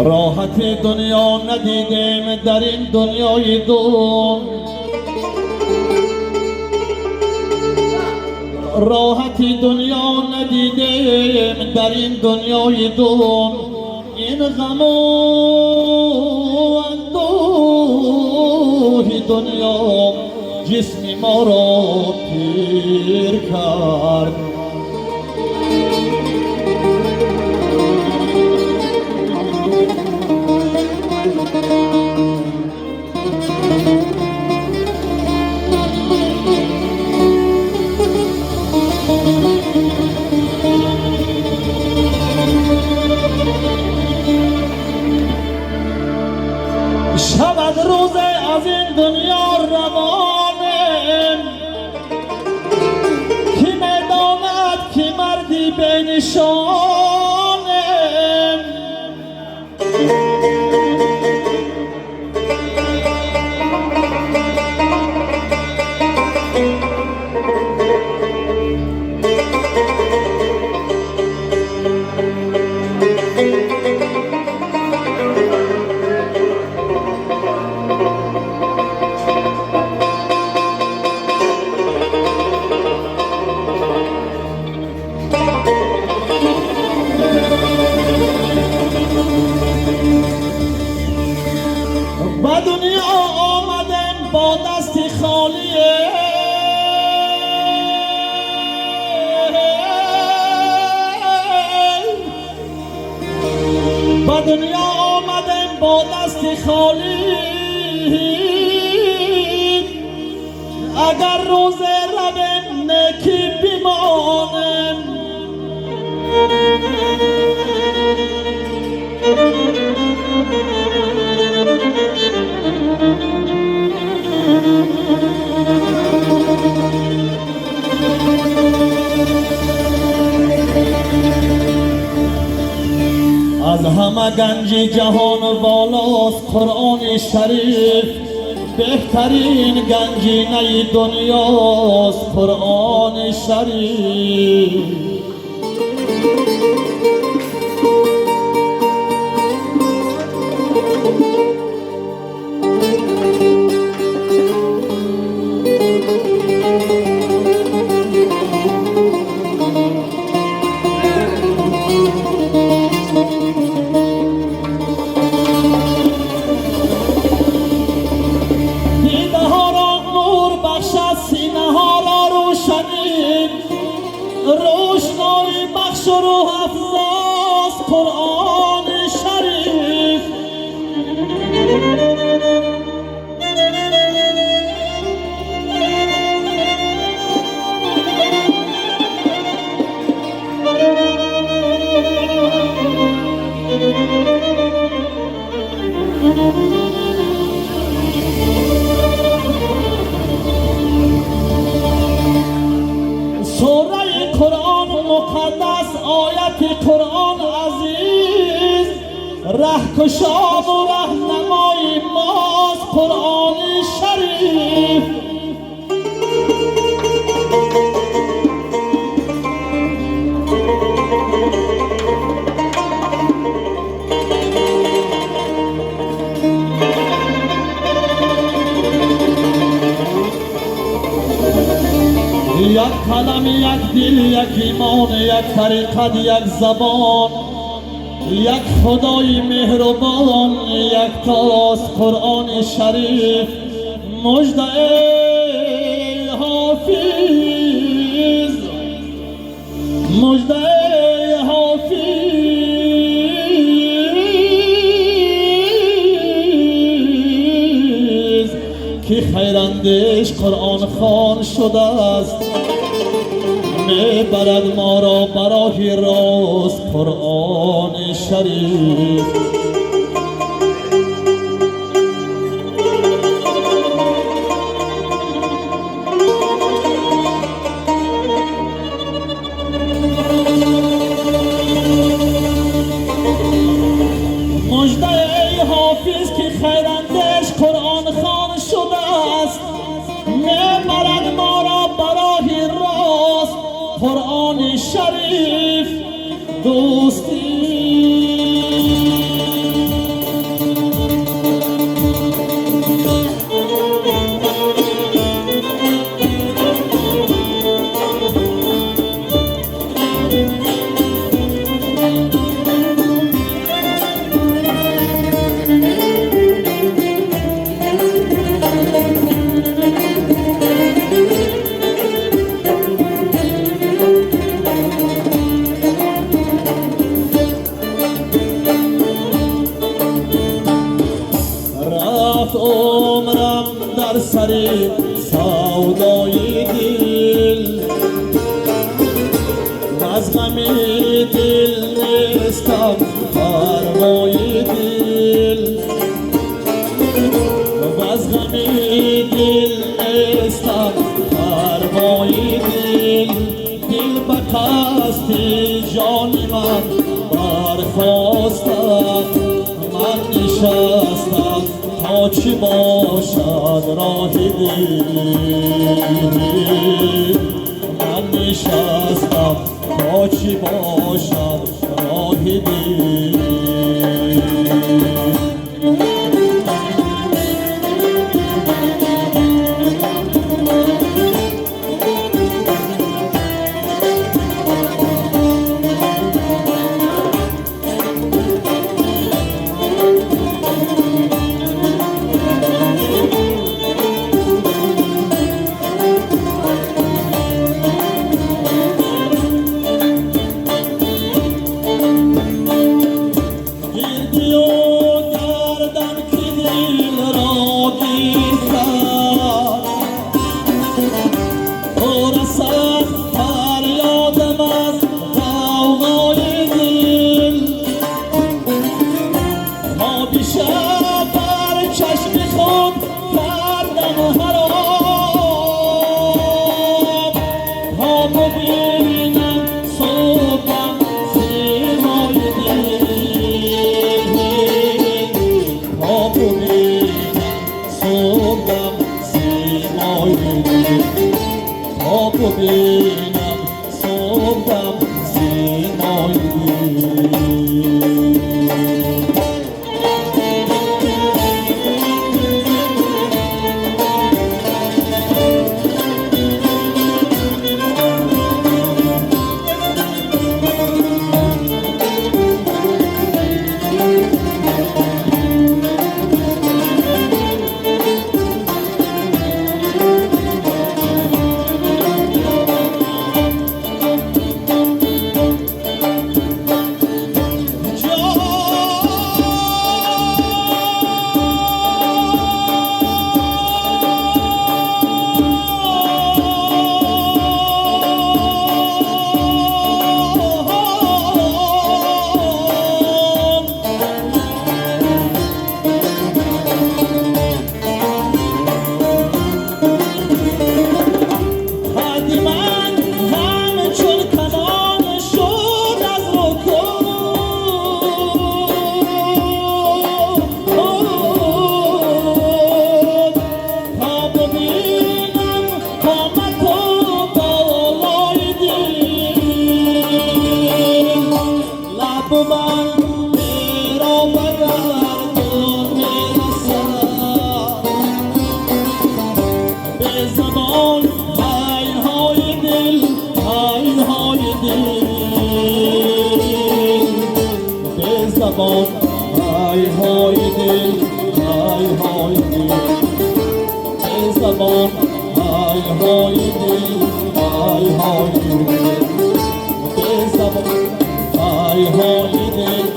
راحت دنیا ندیدیم در این دنیای دون، راحت دنیا ندیدیم در این دنیای دون. این غم و اندوه دنیا جسم ما را پیر کرد. شود روز از این دنیا روانه، کی میداند کی مردی بین شانه. به دنیا آمدم با دست خالیه، به دنیا آمدم با دست خالی. اگر روز روم نکی بمانم، از همه گنج جهان والاست قرآن شریف، بهترین گنجینه دنیاست قرآن شریف. روشنایی بخش و روح افزاست قرآن شریف. سوره قرآن مقدس، آیت قرآن عزیز، رهکشا و رهنمای ماست قرآن شریف. یک قلم، یک دل، یک ایمان، یک طریقت، یک زبان، یک خدای مهربان، یک تاست قرآن شریف. مژده ای حافظ، مژده ای حافظ که خیراندیش قرآن خوان شده است، میبرد ما را برای راست قرآن شریف. مژده ای حافظ که خیراندیش قرآن خوان شده است، میبرد ما را برای راست قرآن شریف. دوستی رفت عمرم در سر سودای دل و از غم دل نیستم پروای دل و از غم دل نیستم پروای دل دل به قصد جان من برخواستم من نشستم تا چی باشد راه دل من نشستم تا چی باشد راه دل ببینم صبحم سیمای دل های های دل های های دل ای زبان های های دل های های دل ای زبان های های دل